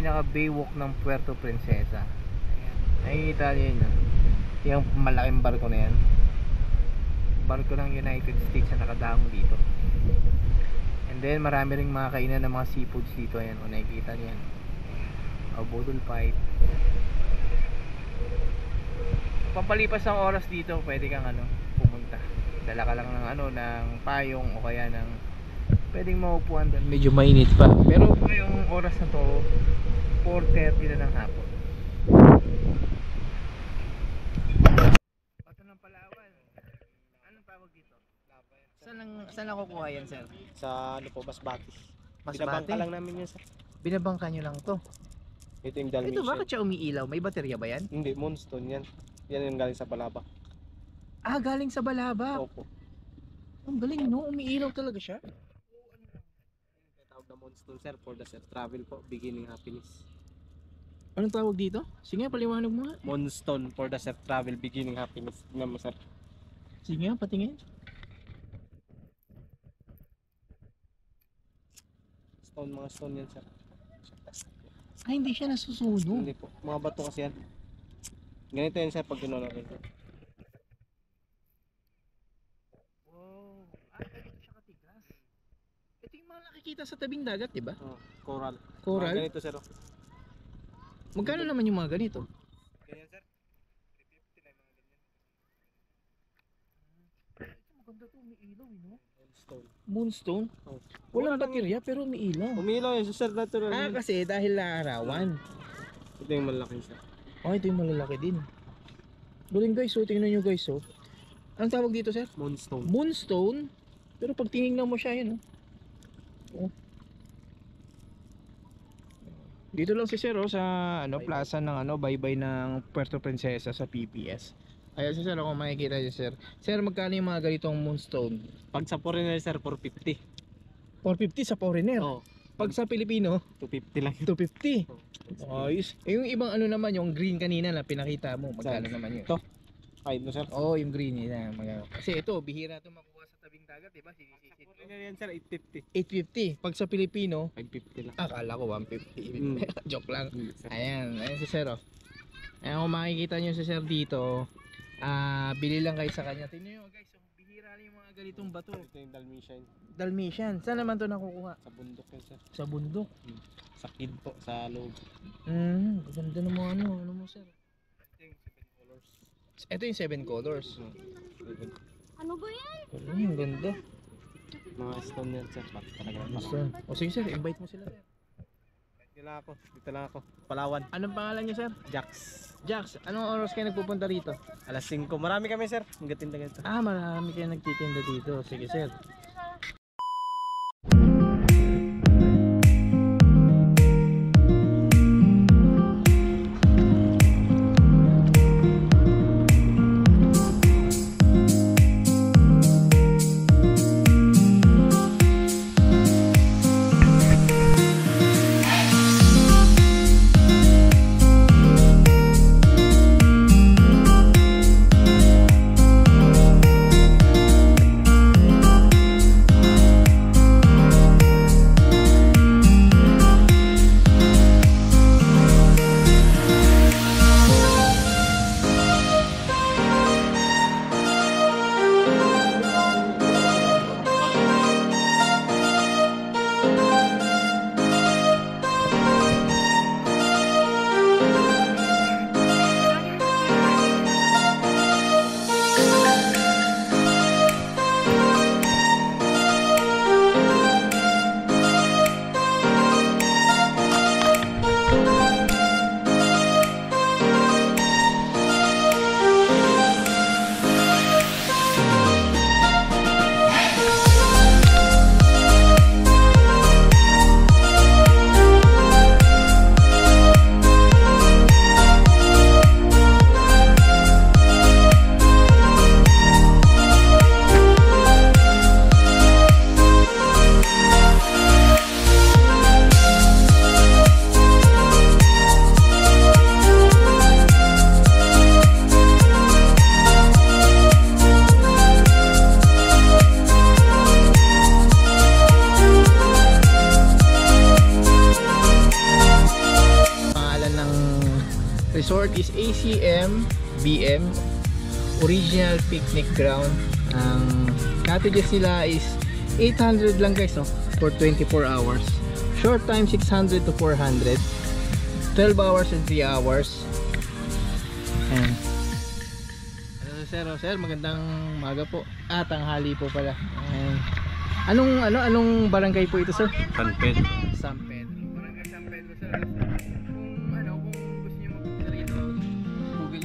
pinaka baywalk ng Puerto Princesa. Nakikita niyo yun, yung malaking barko na yan, barko ng United States na nakadamo dito. And then marami ring mga kainan ng mga seafoods dito. Ayan, o nakikita niyo yan, Bodol Pipe. Pampalipas ng oras dito, pwede kang pumunta, dala ka lang ng ng payong o kaya ng pwedeng maupuan doon. Medyo mainit pa, pero ngayong oras na to 4:30 na ng hapon. Bato ng Palawan. Anong tawag dito? Saan nakukuha yan, sir? Sa Masbate. Masbate? Binabangka lang namin yun, sir. Binabangka nyo lang to? Ito yung Dalmatian. Ito bakit siya umiilaw? May baterya ba yan? Hindi, Moonstone yan. Yan yung galing sa Balaba. Ah, galing sa Balaba? Opo. Ang galing, no? Umiilaw talaga siya? Tawag na Moonstone, sir, for the self-travel po, beginning happiness. Anong tawag dito? Sige, paliwanag mo nga. Moonstone for the self-travel, beginning happiness. Tingnan mo, sir. Sige, patingin. Mga stone yan, sir. Ay, hindi siya nasusunog. Hindi po. Mga bato kasi yan. Ganito yan, sir, pag gano'n natin. Wow. Ah, ganito siya katigas. Ito yung mga nakikita sa tabing dagat, diba? Oh, coral. Coral? Mga ganito, sir. Magkano naman yung mga ganito? Ganyan, sir. 350 na yung mga ganyan. Ito maganda to, umiilaw, no? Moonstone. Moonstone? Oh. Walang baterya pero umiilaw. Umilaw yun, sir, natural. Ah, kasi dahil laarawan. Ito yung malaki, sir. Oh, ito yung malalaki din. Galing guys, so tingnan nyo guys, so. Anong tawag dito, sir? Moonstone. Moonstone? Pero pag tinignan mo siya, yun, oh. Dito lang si sir, sa plaza ng baybay ng Puerto Princesa sa PPS. Ayan si sir, kung makikita niyo, sir. Sir, magkano yung mga ganitong Moonstone? Pag sa foreigner, sir, 450. 450 sa foreigner. Oo. Pag sa Pilipino, 250 lang. 250. Oh. Ayos. Eh, yung ibang naman, yung green kanina na pinakita mo, magkano naman yun? Ito. Kahit mo, sir. Oo, yung green yun. Kasi ito, bihira ito makuha sa tabing dagat, diba? Sa foreigner yan, sir, 850. 850. Pag sa Pilipino, 550 lang. akala ko 150. Joke lang. Sir. Ayan si sir, oh. Ayan, kung makikita nyo si sir dito, bili lang kayo sa kanya. Tingnan nyo guys, bihira lang yung mga ganitong bato. Ito yung Dalmatian. Dalmatian, saan naman to nakukuha? Sa bundok yan, sir. Sa bundok. Sa kid po, sa loob. Ganda ng mga ano mo sir. Ito yung 7 colors. Ito yung 7 colors. Ano ba yan? Ang ganda. Mga stone yan, sir. Talaga. O sige sir, invite mo sila sir. Dito lang ako. Palawan. Anong pangalan niyo sir? Jax. Jax, anong oras kayo nagpupunta rito? Alas 5. Marami kami, sir. Ang gatinda ganito. Marami kayo nagtitinda dito. Sige sir. resort is ACM BM Original Picnic Ground. Ang cottages nila is 800 lang guys, no? For 24 hours. Short time 600 to 400. 12 hours and 3 hours. Ayan. Sir, magandang maga po. Tanghali po pala. Ayan. Anong barangay po ito, sir? San Pedro. San Pedro. Barangay San Pedro, sir. Kung gusto niyo magpunta rito, Google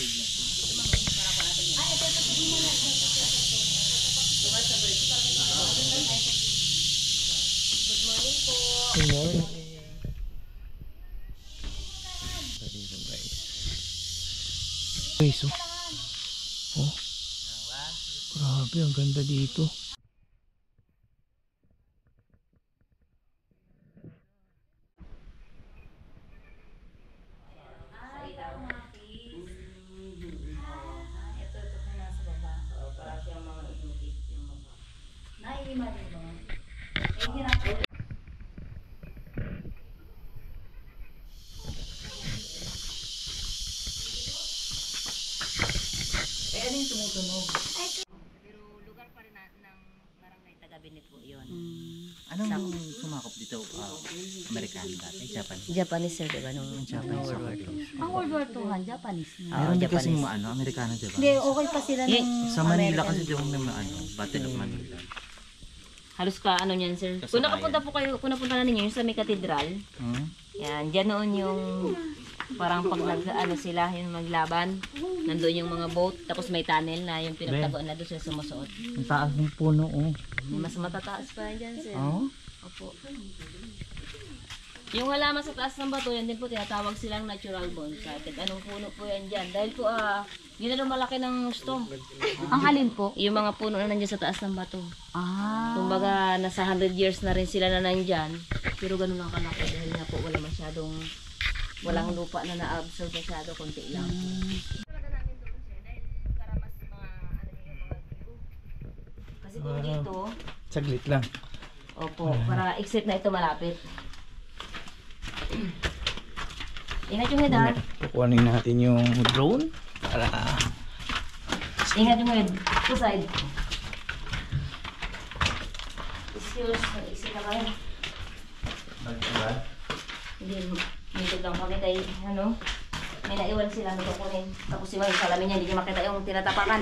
niyo lang Good morning. Guys, oh. Grabe, ang ganda dito. Pero lugar pa rin ng barangay Tagabinet po yun. Anong sumakop dito? Amerikano dati? Japanese? Japanese sir, diba? Nung Japanese World War ako. II. Ang World War II, Japanese. Meron din kasi mga Amerikano, diba? Hindi, okay pa sila Eh, nung sa Manila American. kasi diba may mga Battle of Manila. Halos ka ano niyan sir. Kasabayan. Kung nakapunta po kayo, kung napunta na ninyo yung sa may katedral, Hmm? yan, dyan noon yung parang pag sila, yung maglaban, nandoon yung mga boat, tapos may tunnel na yung pinagtaguan na doon sila sumusuot. Ang taas ng puno, oh. May mas matataas pa dyan sir. Oh? Opo. Yung halaman sa taas ng bato, yan din po tinatawag silang natural bonsai. Kahit anong puno po yan dyan. Dahil po, yun na malaki ng gusto. Ang alin po? Yung mga puno na nandiyan sa taas ng bato. Ah. Kumbaga, nasa 100 years na rin sila na nandyan. Pero ganun lang kalaki dahil nga po wala masyadong, walang lupa na na-absorb masyado, konti lang. Kasi kung dito, Saglit lang. opo, para exit na ito malapit. Ingat yung head ha. Kukuhanin natin yung drone para Ingat yung head. To side. Excuse, mag-exit na kayo. Hindi, nitod lang kami kay, may naiwan sila na kukunin. Tapos yung salamin niya, hindi niya makita yung tinatapakan.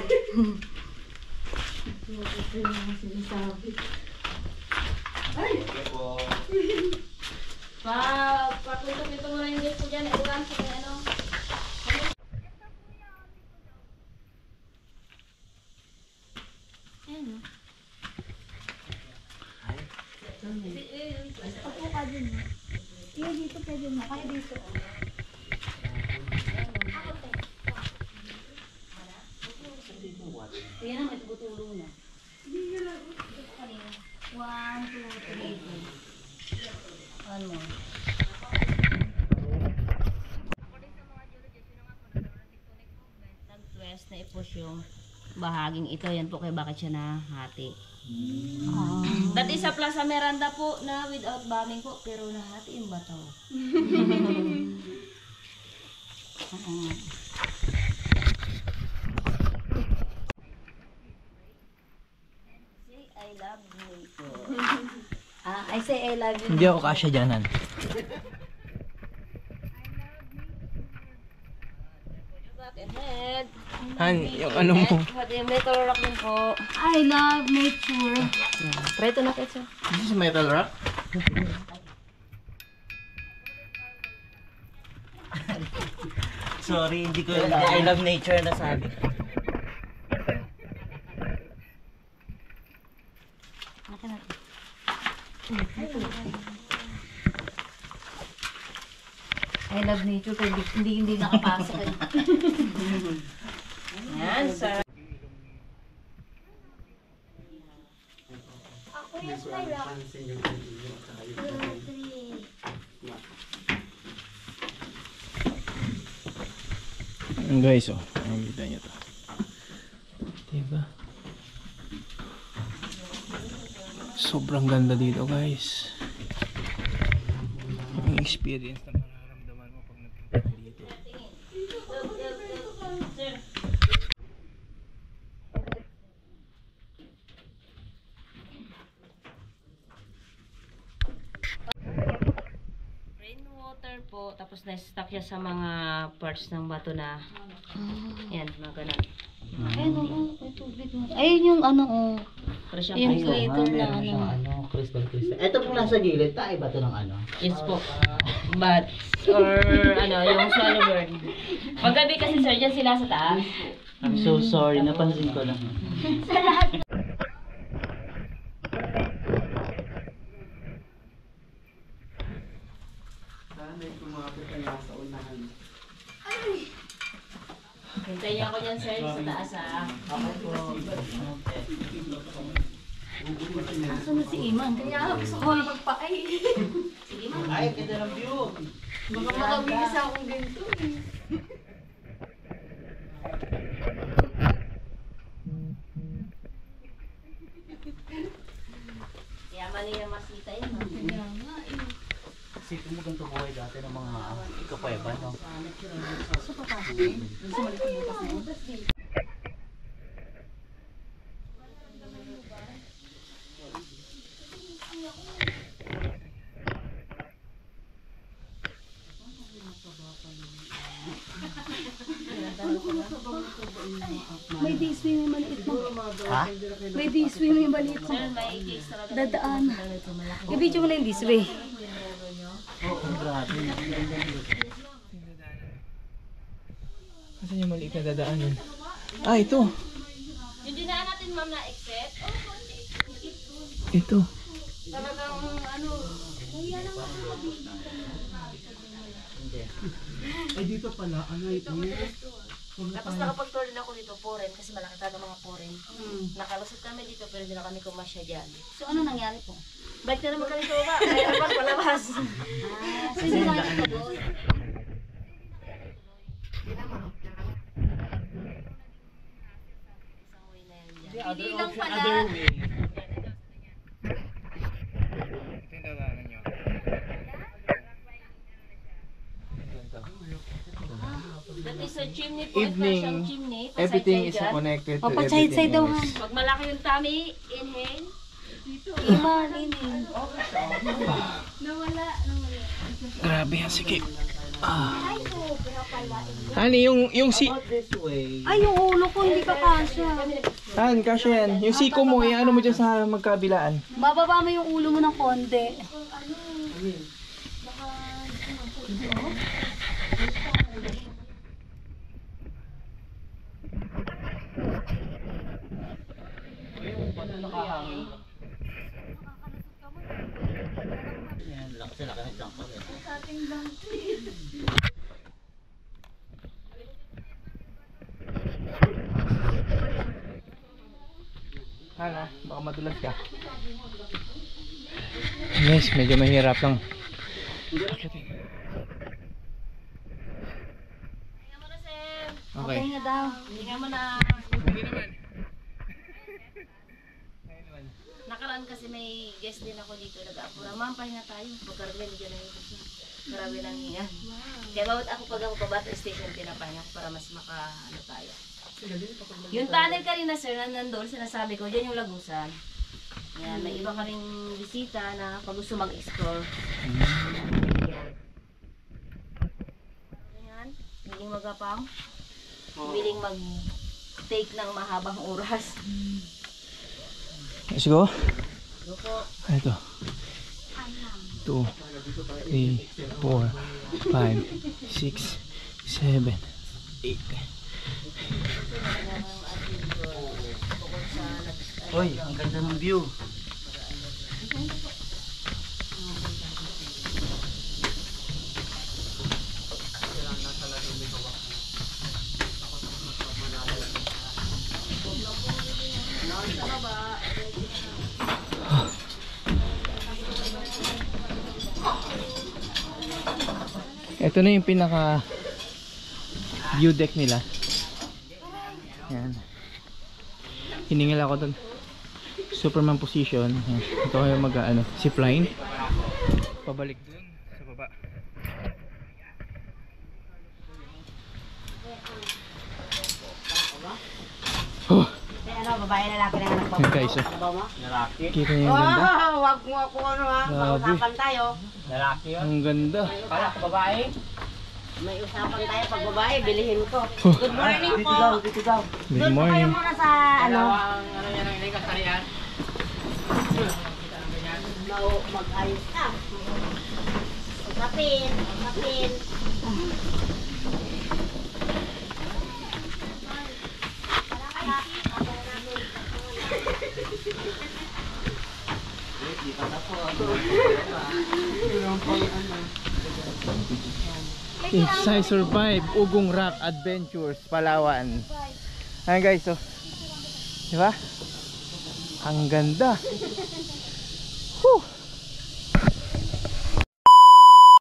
Patuntok nito muna yung gate ko dyan. Iwan sa may ano. Ayan o. Opo ka din. Iyo dito pwede mo. Kaya dito. Kaya na, may tugutulong na. 1, 2, 3. Ano? Nag-twist na i-push yung bahaging ito. Yan po kaya bakit siya nahati. Dati sa Plaza Miranda po na without bombing po, pero nahati yung bato. Say I love you po. I say I love you. hindi ako kasya dyanan. Back and head. Han, yung ano mo. Pati yung metal rock din po. I love nature. Try to knock it, sir. This is metal rock. Sorry, hindi ko I love nature na sabi. I love nature pero hindi nakapasok eh. Yan, sir. Ako yung skyrock. 2, 3. Guys, oh, nakikita nyo to. Diba? Sobrang ganda dito, guys. Yung experience na mararamdaman mo pag nagpunta ka dito. Rainwater po, tapos na-stuck siya sa mga parts ng bato na yan, mga ganun. Ayun, oo. May tubig mo. Ayun yung ano, oh. Para siyang Yung crystal. flavor na ano. Ano, crystal. Ito pong nasa gilid, tayo ba ito ng ano? Yes po. But, or ano, yung swallow bird. Paggabi kasi sir, dyan sila sa taas. I'm so sorry, napansin ko lang. Hintayin niyo ako dyan sir, sa taas ah. Asan na si Iman? Kaya gusto ko na magpa-ay. Sige ma'am. Ay, ganda ng view. Baka makabigis akong ganito eh. Kaya mali yung masita yun. Kaya nga eh. Sito mo ganito buhay dati ng mga ikapayba, no? Gusto pa pa. Gusto mo dito butas na yun. May day swim yung maliit mo. Ha? May day swim yung maliit mo. Sir, may case talaga. Dadaan. I-video mo na yung this way. Oo, grabe. Asan yung maliit na dadaanan? Ah, ito. Yung dinaan natin ma'am na exit. Ito. Talagang ano. Ay, dito pala. Ano ito? Tapos nakapag-tour din ako dito, foreign, kasi malaki talaga mga foreign. Nakalusot kami dito, pero hindi na kami kumasya dyan. So ano nangyari po? Balik na naman kami sa baba, kaya naman palabas. So yung nangyari ka doon? Hindi lang pala. Ito yung dadaanan nyo. That is a chimney point, Evening, siyang chimney. Everything is pasay-side dyan. connected to O, pa-side-side daw everything ha. Pag malaki yung tummy, inhale. Iman, ini. Grabe yan, sige. Hani, yung si... This way. Ay, yung ulo ko hindi ka kasya. Han, kasya yan. Yung siko mo, ano mo dyan sa magkabilaan. Bababa mo yung ulo mo ng konti. Yan, laki sila kahit lang pala. Hana, baka madulas ka. Yes, medyo mahirap lang. Tingnan mo na, Sam. Okay. Okay nga daw. Tingnan mo na. Okay naman. Nakaraan kasi may guest din ako dito. Nag-aapura. Ma'am, pahinga tayo. Pagkaragay, medyo na yung gusto. Grabe lang niya. Kaya bawat ako pag ako pabato station, pinapahinga ko para mas ano tayo. Yung tunnel kanina sir, nandun, sinasabi ko, dyan yung Lagusan. Yan, may iba kaming bisita na pag gusto mag-explore. Yan, biling magapang. Biling mag-take ng mahabang oras. Let's go. Go po. Ito. 2, 3, 4, 5, 6, 7, 8. Uy, ang ganda ng view. Ito na yung pinaka view deck nila. Yan. Hiningil ako doon. Superman position. Yan. Ito kayo zipline. Pabalik doon sa baba. Oh. Babae lalaki na anak Yan guys, Lalaki. kita niyo yung ganda. Wag mo ako Grabe. usapan tayo. Lalaki yun. Ang ganda. Kala ko babae. May usapan tayo pag babae, bilihin ko. Oh. Good morning po. Dito daw. Good Doon po kayo morning. muna sa Ano yan ang ilikas na yan? mag-ayos ka. Usapin. Inside Survive Ugong Rock Adventures Palawan. Ayan guys, diba? Ang ganda. Whew.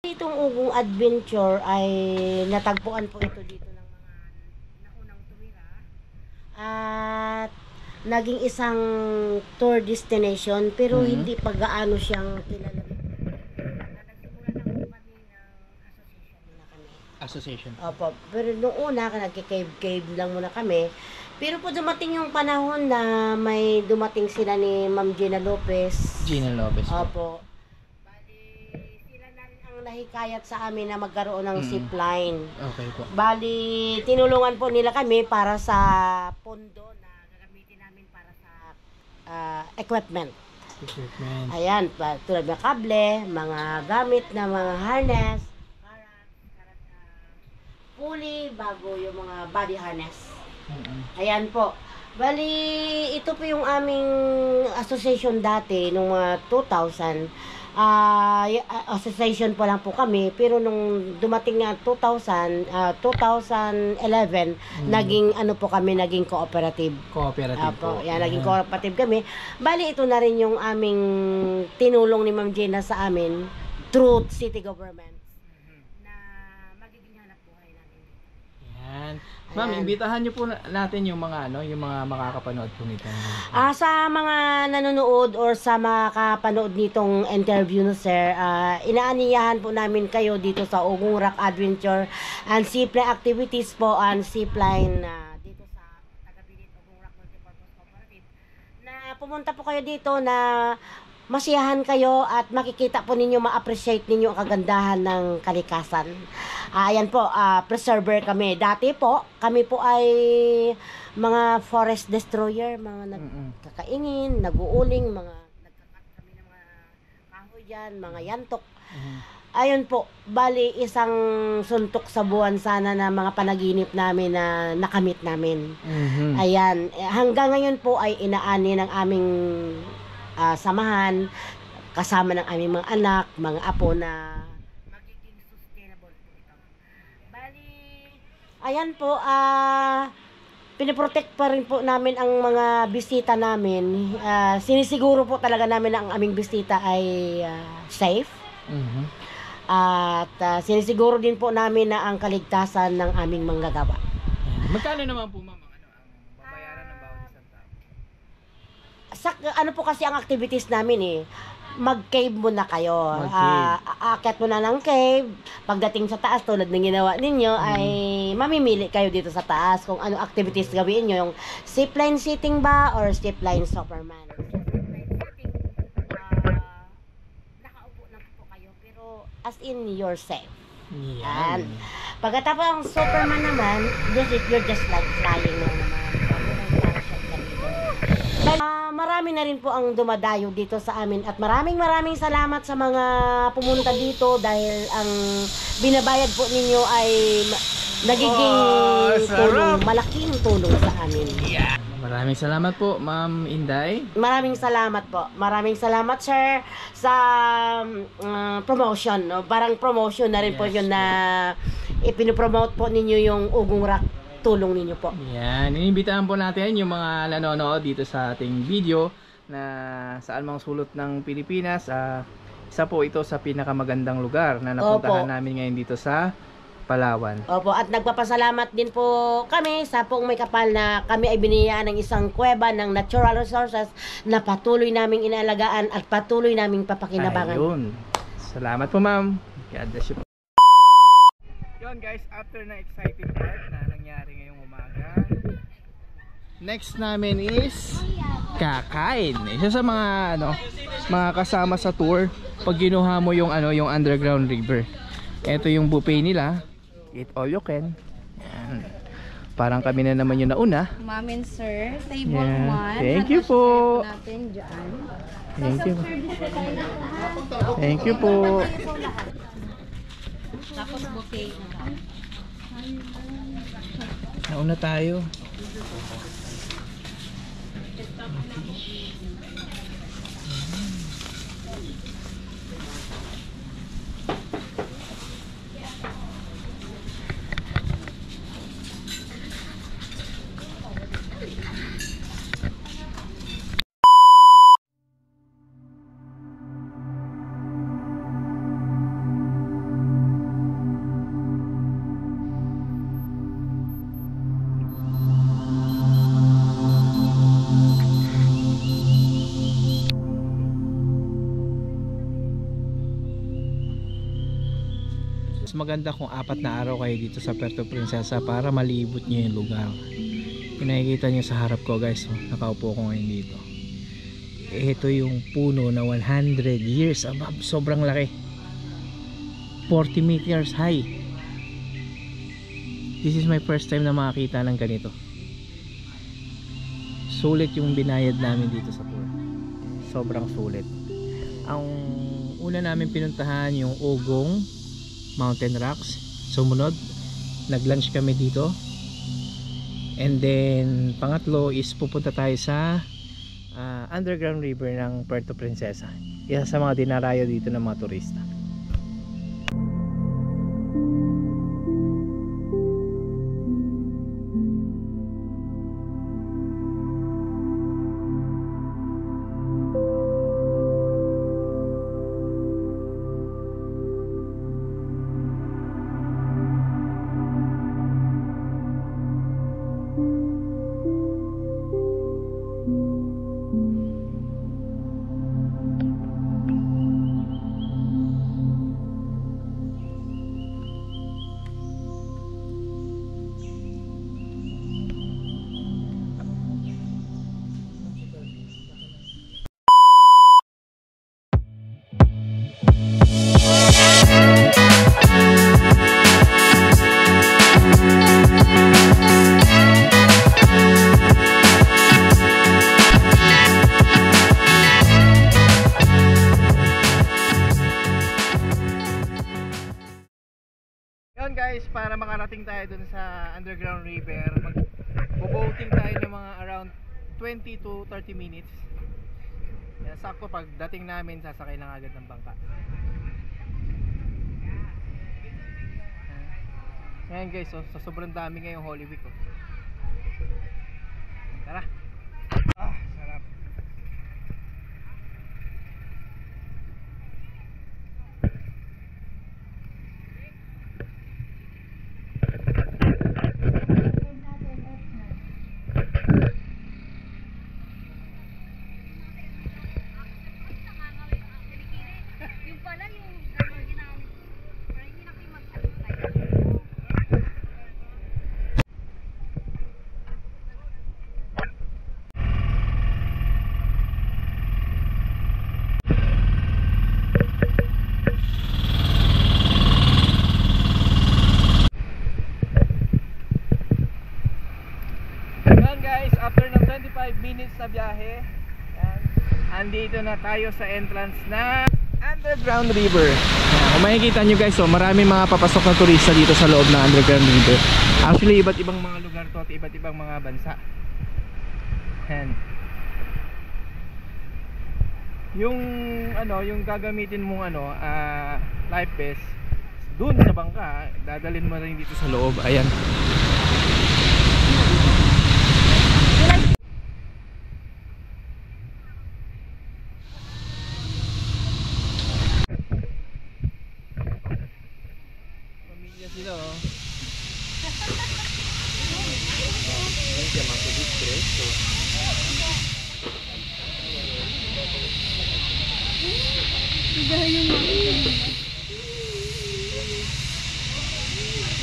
Itong Ugong Adventure ay natagpuan po ito dito ng mga naunang tumira. At naging isang tour destination pero hindi pa gaano siyang kilala. Association. Opo, pero noong una, nagki-cave lang muna kami. Pero po dumating yung panahon na may dumating sila ni Ma'am Gina Lopez. Gina Lopez. Opo. Bali, sila na rin ang nahikayat sa amin na magkaroon ng zipline. Okay po. Bali, tinulungan po nila kami para sa pondo na gagamitin namin para sa equipment. Equipment. Ayan, tulad ng kable, mga gamit na mga harness, pulley, bago yung mga body harness. Ayan po. Bali, ito po yung aming association dati, nung mga 2000. Association pa lang po kami, pero nung dumating nga 2011, naging naging cooperative. Cooperative Apo, po. yan, naging cooperative kami. Bali, ito na rin yung aming tinulong ni Ma'am Gina sa amin through city government. Yan. Ma'am, imbitahan niyo po natin yung mga yung mga makakapanood po nito. Sa mga nanonood or sa makakapanood nitong interview no sir, inaaniyahan po namin kayo dito sa Ugong Rock Adventure and zipline activities po and zipline dito sa Tagabilit Ugong Rock Multipurpose Cooperative na pumunta po kayo dito na masiyahan kayo at makikita po ninyo, ma-appreciate ninyo ang kagandahan ng kalikasan. Ayan po, preserver kami. Dati po, kami po ay mga forest destroyer, mga nagkakaingin, nag-uuling, mga nagkakat kami ng mga kahoy dyan, mga yantok. Ayun po, bali isang suntok sa buwan sana na mga panaginip namin na nakamit namin. Ayan, hanggang ngayon po ay inaani ng aming samahan kasama ng aming mga anak, mga apo na magiging sustainable po ito. Bali, ayan po, piniprotect pa rin po namin ang mga bisita namin. Sinisiguro po talaga namin na ang aming bisita ay safe. At sinisiguro din po namin na ang kaligtasan ng aming manggagawa. Magkano naman po ma'am ang babayaran ng bawat isang tao? Ano po kasi ang activities namin mag-cave muna kayo. Aakyat muna ng cave. Pagdating sa taas, tulad ng ginawa ninyo, ay mamimili kayo dito sa taas kung ano activities gawin nyo. Yung zipline sitting ba or zipline Superman. Zipline sitting, nakaupo lang po kayo, pero as in you're safe. Yan. Pagkatapos ang Superman naman, you're just like flying lang naman. Marami na rin po ang dumadayo dito sa amin at maraming salamat sa mga pumunta dito dahil ang binabayad po ninyo ay nagiging tulong, malaking tulong sa amin. Yeah. Maraming salamat po Ma'am Inday. Maraming salamat po. Maraming salamat sir sa promotion. No? Parang promotion na rin po yun na ipinopromote po ninyo yung Ugong Rock. Tulong ninyo po. Yan, iniimbitahan po natin yung mga nanonood dito sa ating video na saan mang sulot ng Pilipinas. Isa po ito sa pinakamagandang lugar na napuntahan namin ngayon dito sa Palawan. Opo, at nagpapasalamat din po kami sa Poong May Kapal na kami ay biniyayaan ng isang kuweba ng natural resources na patuloy naming inaalagaan at patuloy naming papakinabangan. Ayun. Salamat po, ma'am. God bless you. Yun guys, after na exciting part na nangyari ngayong umaga, next namin is kakain. Isa sa mga mga kasama sa tour pag ginuha mo yung yung underground river. Ito yung buffet nila. Eat all you can. Yan. Parang kami na naman yung nauna. Ma'am and sir, table Yeah. 1. Thank you po. Natin dyan. Thank you. Thank you po. Tapos buffet. Nauna tayo. Mas maganda kung 4 na araw kayo dito sa Puerto Princesa para malibot nyo yung lugar. Pinakikita nyo sa harap ko guys, nakaupo ko ngayon dito. Ito yung puno na 100 years above, sobrang laki, 40 meters high. This is my first time na makakita ng ganito. Sulit yung binayad namin dito sa tour, sobrang sulit. Ang una namin pinuntahan yung Ogong Mountain Rocks. Sumunod, nag-lunch kami dito. And then, pangatlo is pupunta tayo sa underground river ng Puerto Princesa. Isa sa mga dinarayo dito ng mga turista. Yun guys, para makarating tayo dun sa underground river, mag-boating tayo ng mga around 20 to 30 minutes. Yan, sakto pag dating namin sasakay lang agad ng bangka. Yan guys, so, sa sobrang dami ngayong Holy Week. Oh. Tara! Sarap! After ng 25 minutes na biyahe, yan, andito na tayo sa entrance na underground river. Yan, kung makikita nyo guys, so, marami mga papasok na turista dito sa loob ng underground river. Actually, iba't ibang mga lugar to at iba't ibang mga bansa. Yan. Yung gagamitin mong life vest dun sa bangka, dadalhin mo rin dito sa loob. Ayan. Pamilya sila, oh.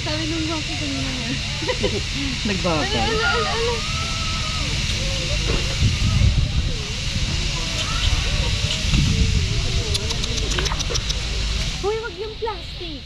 Sabi nung bako kanina nga. Nagbakal. Hoy, wag yung plastic.